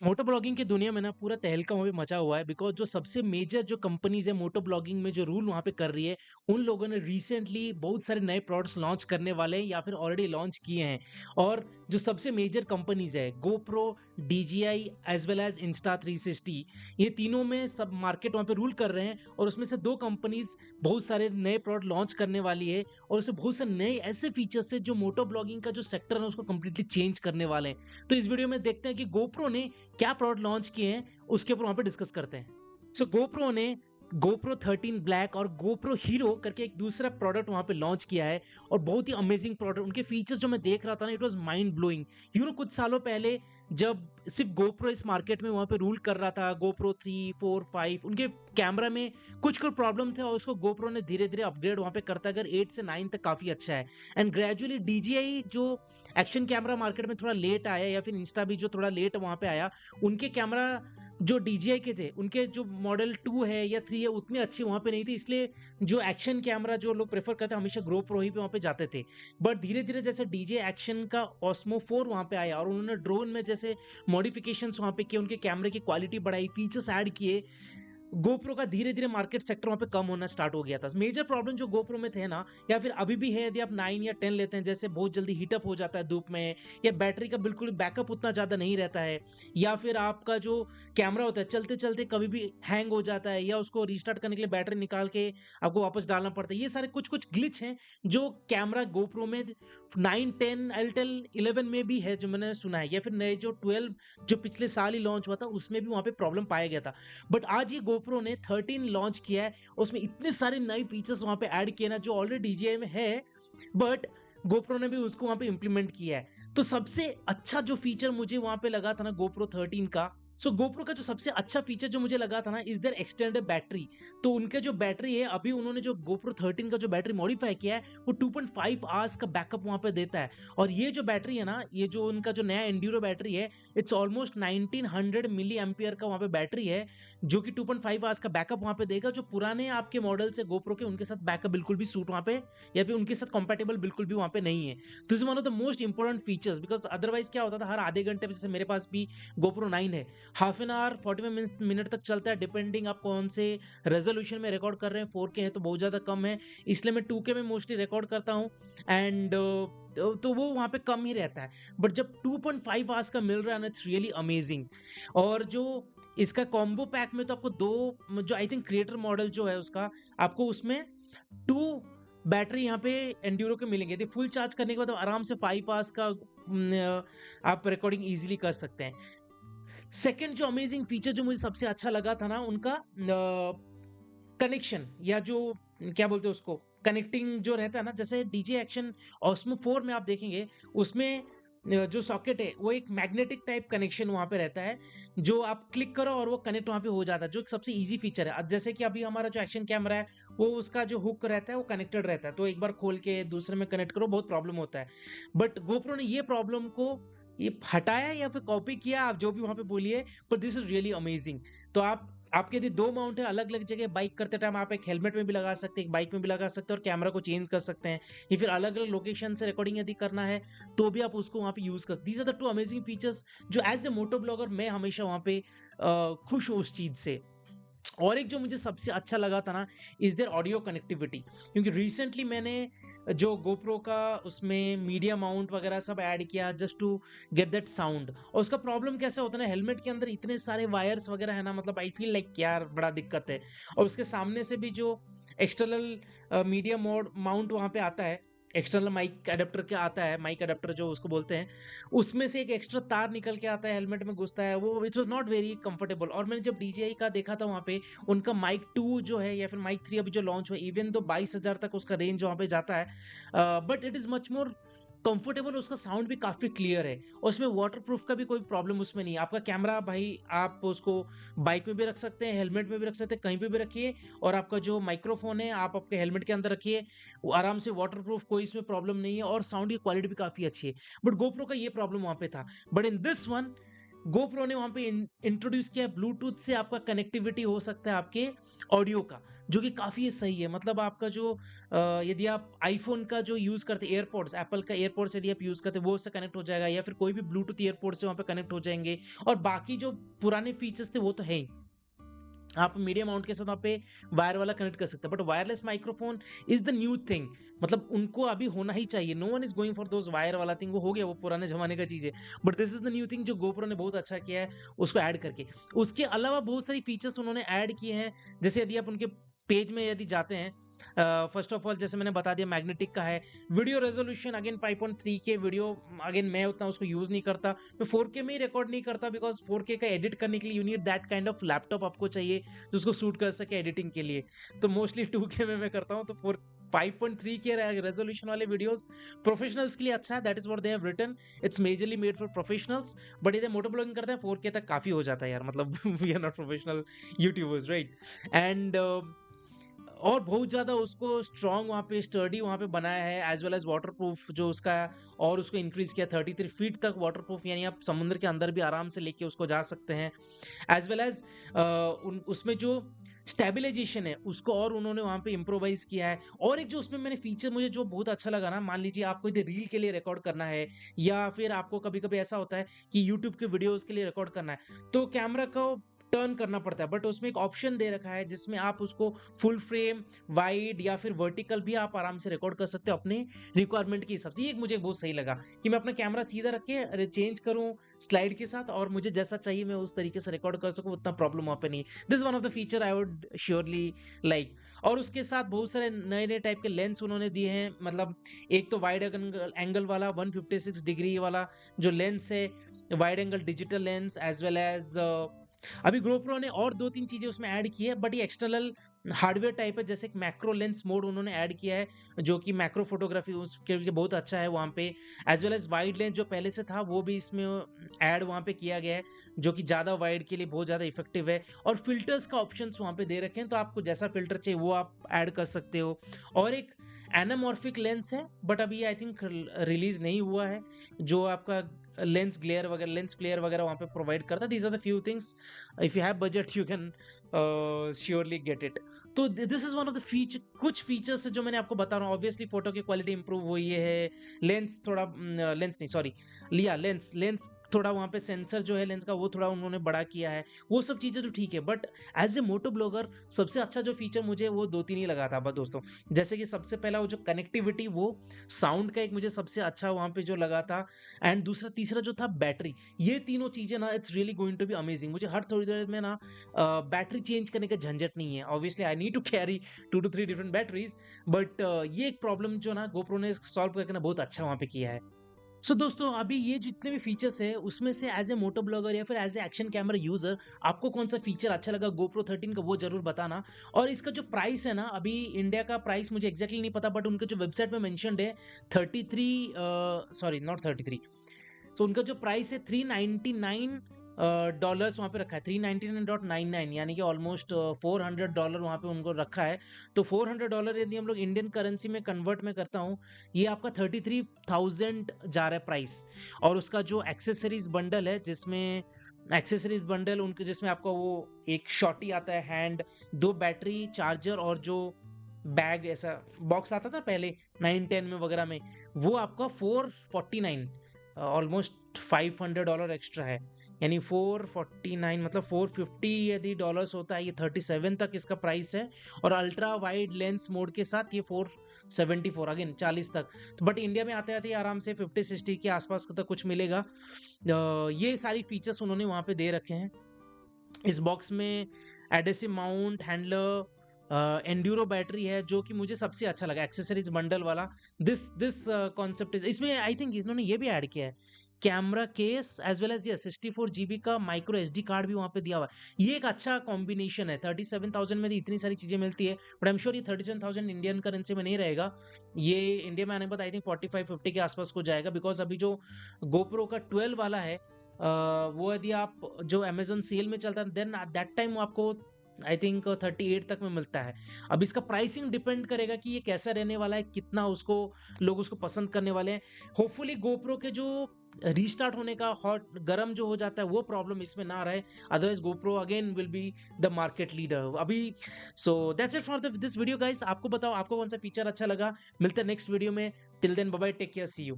मोटो blogging की दुनिया में ना पूरा तहलका वहाँ पे मचा हुआ है बिकॉज़ जो सबसे मेजर जो कंपनीज़ है मोटो ब्लॉगिंग में जो रूल वहाँ पे कर रही है, उन लोगों ने रिसेंटली बहुत सारे नए प्रोडक्ट्स लॉन्च करने वाले हैं या फिर ऑलरेडी लॉन्च किए हैं। और जो सबसे मेजर कंपनीज़ है GoPro, DJI as well as इंस्टा360, ये तीनों में सब मार्केट वहाँ पे रूल कर रहे हैं और उसमें से 2 कंपनीज़ बहुत सारे नए प्रोडक्ट लॉन्च करने वाली है और उसमें बहुत सारे नए ऐसे फीचर्स हैं जो मोटो ब्लॉगिंग का जो सेक्टर है उसको कंप्लीटली चेंज करने वाले हैं। तो इस वीडियो में देखते हैं कि गोप्रो ने क्या प्रोडक्ट लॉन्च किए हैं, उसके ऊपर वहाँ पे डिस्कस करते हैं। सो गोप्रो ने गोप्रो 13 ब्लैक और गोप्रो हीरो करके एक दूसरा प्रोडक्ट वहाँ पे लॉन्च किया है और बहुत ही अमेजिंग प्रोडक्ट। उनके फीचर्स जो मैं देख रहा था ना, इट वाज़ माइंड ब्लोइंग। कुछ सालों पहले जब सिर्फ गोप्रो इस मार्केट में वहाँ पे रूल कर रहा था, गोप्रो 3, 4, 5 उनके कैमरा में कुछ-कुछ प्रॉब्लम थे और उसको गोप्रो ने धीरे-धीरे अपग्रेड वहाँ पे करता गया। 8 से 9 तक काफ़ी अच्छा है एंड ग्रेजुअली डीजीआई जो एक्शन कैमरा मार्केट में थोड़ा लेट आया या फिर इंस्टा भी जो थोड़ा लेट वहाँ पे आया, उनके कैमरा जो डीजीआई के थे, उनके जो मॉडल 2 है या 3 है उतने अच्छे वहाँ पे नहीं थे, इसलिए जो एक्शन कैमरा जो लोग प्रेफ़र करते हैं हमेशा GoPro ही पे वहाँ पे जाते थे। बट धीरे-धीरे जैसे डीजे एक्शन का ऑस्मो 4 वहाँ पे आया और उन्होंने ड्रोन में जैसे मॉडिफिकेशंस वहाँ पे किए, उनके कैमरे की क्वालिटी बढ़ाई, फीचर्स ऐड किए, गोप्रो का धीरे-धीरे मार्केट सेक्टर वहाँ पे कम होना स्टार्ट हो गया था। मेजर प्रॉब्लम जो गोप्रो में थे ना या फिर अभी भी है, यदि आप 9 या 10 लेते हैं, जैसे बहुत जल्दी हीट अप हो जाता है धूप में या बैटरी का बिल्कुल बैकअप उतना ज़्यादा नहीं रहता है या फिर आपका जो कैमरा होता है चलते-चलते कभी भी हैंग हो जाता है या उसको रीस्टार्ट करने के लिए बैटरी निकाल के आपको वापस डालना पड़ता है। ये सारे कुछ-कुछ ग्लिच हैं जो कैमरा गोप्रो में 9, 10, Altel 11 में भी है जो मैंने सुना है या फिर नए जो 12 जो पिछले साल ही लॉन्च हुआ था उसमें भी वहाँ पे प्रॉब्लम पाया गया था। बट आज ये GoPro ने 13 लॉन्च किया है, उसमें इतने सारे नए फीचर्स वहाँ पे ऐड किए ना जो ऑलरेडी DJI में है, बट GoPro ने भी उसको वहाँ पे इम्प्लीमेंट किया है। तो सबसे अच्छा जो फीचर मुझे वहाँ पे लगा था ना GoPro 13 का, सो GoPro का जो सबसे अच्छा फीचर जो मुझे लगा था ना इज़ देयर एक्सटेंडेड बैटरी। तो उनके जो बैटरी है, अभी उन्होंने जो GoPro 13 का जो बैटरी मॉडिफाई किया है, वो 2.5 आवर्स का बैकअप वहाँ पे देता है। और ये जो बैटरी है ना, ये जो उनका जो नया एंड्यूरो बैटरी है, इट्स ऑलमोस्ट 1900 मिली एम्पियर का वहाँ पे बैटरी है, जो कि 2.5 आवर्स का बैकअप वहाँ पे देगा, जो पुराने आपके मॉडल्स है GoPro के, उनके साथ बैकअप बिल्कुल भी सूट वहाँ पे या फिर उनके साथ कंपैटिबल बिल्कुल भी वहाँ पे नहीं है। This is one of the most important features because otherwise क्या होता था, हर आधे घंटे में, जैसे मेरे पास भी GoPro 9 है, हाफ एन आवर 45 मिनट तक चलता है, डिपेंडिंग आप कौन से रेज़ोल्यूशन में रिकॉर्ड कर रहे हैं। 4K है तो बहुत ज़्यादा कम है, इसलिए मैं 2K में मोस्टली रिकॉर्ड करता हूँ एंड तो वो वहाँ पे कम ही रहता है। बट जब 2.5 आवर्स का मिल रहा है ना, इट्स रियली अमेजिंग। और जो इसका कॉम्बो पैक में तो आपको 2 जो आई थिंक क्रिएटर मॉडल जो है उसका, आपको उसमें 2 बैटरी यहाँ पे एंड्यूरो के मिलेंगे। यदि फुल चार्ज करने के बाद आप आराम से 5 आवर्स का आप रिकॉर्डिंग ईज़िली कर सकते हैं। सेकंड जो अमेजिंग फीचर जो मुझे सबसे अच्छा लगा था ना, उनका कनेक्शन या जो क्या बोलते हैं उसको, कनेक्टिंग जो रहता है ना, जैसे डीजे एक्शन ऑस्मो 4 में आप देखेंगे, उसमें जो सॉकेट है वो एक मैग्नेटिक टाइप कनेक्शन वहाँ पे रहता है, जो आप क्लिक करो और वो कनेक्ट वहाँ पे हो जाता है, जो एक सबसे ईज़ी फीचर है। जैसे कि अभी हमारा जो एक्शन कैमरा है, वो उसका जो हुक रहता है वो कनेक्टेड रहता है, तो एक बार खोल के दूसरे में कनेक्ट करो बहुत प्रॉब्लम होता है। बट GoPro ने ये प्रॉब्लम को ये हटाया या फिर कॉपी किया, आप जो भी वहाँ पे बोलिए, पर दिस इज़ रियली अमेजिंग। तो आपके यदि 2 माउंट है अलग-अलग जगह, बाइक करते टाइम आप एक हेलमेट में भी लगा सकते हैं, एक बाइक में भी लगा सकते हैं और कैमरा को चेंज कर सकते हैं या फिर अलग-अलग लोकेशन से रिकॉर्डिंग यदि करना है, तो भी आप उसको वहाँ पे यूज़ कर these are the 2 amazing features जो एज़ अ मोटो ब्लॉगर मैं हमेशा वहाँ पे खुश हूँ उस चीज़ से। और एक जो मुझे सबसे अच्छा लगा था ना, इज़ देयर ऑडियो कनेक्टिविटी, क्योंकि रिसेंटली मैंने जो GoPro का उसमें मीडिया माउंट वगैरह सब ऐड किया just to get that sound. और उसका प्रॉब्लम कैसा होता है ना, हेलमेट के अंदर इतने सारे वायर्स वगैरह है ना, मतलब आई फील लाइक यार बड़ा दिक्कत है। और उसके सामने से भी जो एक्सटर्नल मीडिया मोड माउंट वहाँ पे आता है, एक्सटर्नल माइक अडेप्टर क्या आता है, माइक अडेप्टर जो उसको बोलते हैं, उसमें से एक एक्स्ट्रा तार निकल के आता है, हेलमेट में घुसता है, वो it was not very comfortable. और मैंने जब DJI का देखा था वहाँ पे, उनका माइक 2 जो है या फिर माइक 3 अभी जो लॉन्च हुआ, इवन तो 22,000 तक उसका रेंज वहाँ पे जाता है, but it is much more comfortable, उसका साउंड भी काफ़ी क्लियर है और उसमें वाटरप्रूफ का भी कोई प्रॉब्लम उसमें नहीं है। आपका कैमरा भाई आप उसको बाइक में भी रख सकते हैं, हेलमेट में भी रख सकते हैं, कहीं पे भी रखिए और आपका जो माइक्रोफ़ोन है आप आपके हेलमेट के अंदर रखिए, वो आराम से वाटरप्रूफ, कोई इसमें प्रॉब्लम नहीं है और साउंड की क्वालिटी भी काफ़ी अच्छी है। बट GoPro का ये प्रॉब्लम वहाँ पे था। But in this one GoPro ने वहाँ पे इंट्रोड्यूस किया है ब्लूटूथ से आपका कनेक्टिविटी हो सकता है आपके ऑडियो का, जो कि काफ़ी सही है। मतलब आपका जो यदि आप आईफ़ोन का जो यूज़ करते हैं एयरपॉड्स, एप्पल का एयरपॉड्स यदि आप यूज़ करते हैं, वो उससे कनेक्ट हो जाएगा या फिर कोई भी ब्लूटूथ एयरपॉड्स से वहाँ पे कनेक्ट हो जाएँगे और बाकी जो पुराने फीचर्स थे वो तो है ही। आप मीडिया माउंट के साथ वहाँ पे वायर वाला कनेक्ट कर सकते हैं, but wireless microphone is the new thing. मतलब उनको अभी होना ही चाहिए। No one is going for those wire वाला थिंग, वो हो गया, वो पुराने ज़माने का चीज़ है। But this is the new thing जो GoPro ने बहुत अच्छा किया है, उसको ऐड करके। उसके अलावा बहुत सारी फीचर्स उन्होंने ऐड किए हैं, जैसे यदि आप उनके पेज में यदि जाते हैं, फर्स्ट ऑफ ऑल जैसे मैंने बता दिया मैग्नेटिक का है। वीडियो रेज़ोल्यूशन अगेन 5.3 के वीडियो, अगेन मैं उतना उसको यूज़ नहीं करता। मैं 4K में ही रिकॉर्ड नहीं करता बिकॉज़ 4K का एडिट करने के लिए you need that kind of laptop आपको चाहिए, जो उसको सूट कर सके एडिटिंग के लिए। तो मोस्टली 2K में मैं करता हूँ, तो 5.3 के रेज़ोल्यूशन वाले वीडियोज़ प्रोफेशनल्स के लिए अच्छा है, that is what they have written. It's majorly made for professionals, but यदि मोटो ब्लॉगिंग करते हैं 4K तक काफ़ी हो जाता है यार, मतलब we are not professional YouTubers, right? And और बहुत ज़्यादा उसको स्ट्रॉन्ग वहाँ पे स्टर्डी वहाँ पे बनाया है, एज़ वेल एज़ वाटरप्रूफ जो उसका, और उसको इंक्रीज़ किया 33 फीट तक वाटरप्रूफ, यानी आप समुद्र के अंदर भी आराम से लेके उसको जा सकते हैं। एज़ वेल एज़ उन उसमें जो स्टेबलाइज़ेशन है उसको और उन्होंने वहाँ पे इम्प्रोवाइज़ किया है। और एक जो उसमें मैंने फीचर मुझे जो बहुत अच्छा लगा ना, मान लीजिए आपको यदि रील के लिए रिकॉर्ड करना है या फिर आपको कभी-कभी ऐसा होता है कि यूट्यूब के वीडियोज़ के लिए रिकॉर्ड करना है, तो कैमरा को टर्न करना पड़ता है, बट उसमें एक ऑप्शन दे रखा है जिसमें आप उसको फुल फ्रेम, वाइड या फिर वर्टिकल भी आप आराम से रिकॉर्ड कर सकते हो अपने रिक्वायरमेंट के हिसाब से। ये एक मुझे बहुत सही लगा कि मैं अपना कैमरा सीधा रख के चेंज करूँ स्लाइड के साथ, और मुझे जैसा चाहिए मैं उस तरीके से रिकॉर्ड कर सकूँ, उतना प्रॉब्लम वहाँ पे नहीं है। This is one of the feature I would surely like. और उसके साथ बहुत सारे नए-नए टाइप के लेंस उन्होंने दिए हैं, मतलब एक तो वाइड एंगल एंगल वाला 156 डिग्री वाला जो लेंस है, wide angle digital lens, as well as अभी GoPro ने और 2-3 चीज़ें उसमें ऐड की है, बट ये एक्सटर्नल हार्डवेयर टाइप है। जैसे एक मैक्रो लेंस मोड उन्होंने ऐड किया है, जो कि मैक्रो फोटोग्राफी उसके लिए बहुत अच्छा है वहाँ पे। As well as wide lens जो पहले से था वो भी इसमें ऐड वहाँ पे किया गया है, जो कि ज़्यादा वाइड के लिए बहुत ज़्यादा इफ़ेक्टिव है। और फ़िल्टर्स का ऑप्शंस वहाँ पे दे रखे हैं, तो आपको जैसा फ़िल्टर चाहिए वो आप ऐड कर सकते हो। और एक एनामॉर्फिक लेंस है, बट अभी आई थिंक रिलीज़ नहीं हुआ है, जो आपका लेंस ग्लेयर वगैरह, लेंस फ्लेयर वगैरह वहाँ पे प्रोवाइड करता है। These are the few things, if you have budget you can surely get it. तो this is one of the feature, कुछ फीचर्स है जो मैंने आपको बता रहा हूँ। ऑब्वियसली फोटो की क्वालिटी इंप्रूव हुई है, लेंस थोड़ा लेंस नहीं सॉरी लिया लेंस लेंस थोड़ा वहाँ पे सेंसर जो है लेंस का वो थोड़ा उन्होंने बड़ा किया है, वो सब चीज़ें तो ठीक है। But as a moto blogger सबसे अच्छा जो फीचर मुझे वो 2-3 ही लगा था बस दोस्तों। जैसे कि सबसे पहला वो जो कनेक्टिविटी, वो साउंड का एक मुझे सबसे अच्छा वहाँ पे जो लगा था। एंड दूसरा तीसरा जो था बैटरी, ये तीनों चीज़ें ना it's really going to be amazing. मुझे हर थोड़ी देर में ना बैटरी चेंज करने का झंझट नहीं है। Obviously I need to carry 2 to 3 different batteries, but ये एक प्रॉब्लम जो ना GoPro ने सॉल्व करके ना बहुत अच्छा वहाँ पे किया है। सो दोस्तों अभी ये जितने भी फीचर्स है उसमें से एज ए मोटो ब्लॉगर या फिर as a action camera user आपको कौन सा फीचर अच्छा लगा GoPro 13 का, वो जरूर बताना। और इसका जो प्राइस है ना, अभी इंडिया का प्राइस मुझे एग्जैक्टली नहीं पता, बट उनके जो वेबसाइट में मेंशन्ड है 33, सॉरी नॉट 33, सो उनका जो प्राइस है 399 डॉलर्स वहाँ पे रखा है, 399.99, यानी कि ऑलमोस्ट $400 वहाँ पे उनको रखा है। तो $400 यदि हम लोग इंडियन करेंसी में कन्वर्ट में करता हूँ, ये आपका 33,000 जा रहा है प्राइस। और उसका जो एक्सेसरीज बंडल है, जिसमें एक्सेसरीज बंडल उनके, जिसमें आपका वो एक शॉटी आता है हैंड, 2 बैटरी चार्जर और जो बैग ऐसा बॉक्स आता था पहले 9-10 में वगैरह में, वो आपका 449, ऑलमोस्ट $500 एक्स्ट्रा है। यानी 449 मतलब 450 यदि डॉलर्स होता है, ये 37 तक इसका प्राइस है। और अल्ट्रा वाइड लेंस मोड के साथ ये 474, अगेन 40 तक। तो बट इंडिया में आते आते आराम से 50-60 के आसपास तक कुछ मिलेगा। ये सारी फीचर्स उन्होंने वहाँ पे दे रखे हैं इस बॉक्स में। Adhesive mount handler, Enduro battery है, जो कि मुझे सबसे अच्छा लगा एक्सेसरीज बंडल वाला। दिस कॉन्सेप्ट इज, इसमें आई थिंक इन्होंने ये भी ऐड किया है camera case as well as ये 64 GB का माइक्रो SD कार्ड भी वहाँ पे दिया हुआ है। ये एक अच्छा कॉम्बिनेशन है। 37,000 में तो इतनी सारी चीजें मिलती है, बट आई एम श्योर ये 37,000 इंडियन करेंसी में नहीं रहेगा। ये इंडिया में आने के बाद आई थिंक 45-50 के आसपास को जाएगा, बिकॉज अभी जो GoPro का 12 वाला है, वो यदि आप जो अमेजन सेल में चलता है देन एट दैट टाइम आपको आई थिंक 38 तक में मिलता है। अब इसका प्राइसिंग डिपेंड करेगा कि ये कैसा रहने वाला है, कितना उसको लोग उसको पसंद करने वाले हैं। होपफुली GoPro के जो रीस्टार्ट होने का हॉट गरम जो हो जाता है वो प्रॉब्लम इसमें ना रहे, otherwise GoPro again will be the market leader अभी। So that's it for this video guys. आपको बताओ आपको कौन सा फीचर अच्छा लगा। मिलते हैं नेक्स्ट वीडियो में। Till then bye bye, take care, see you.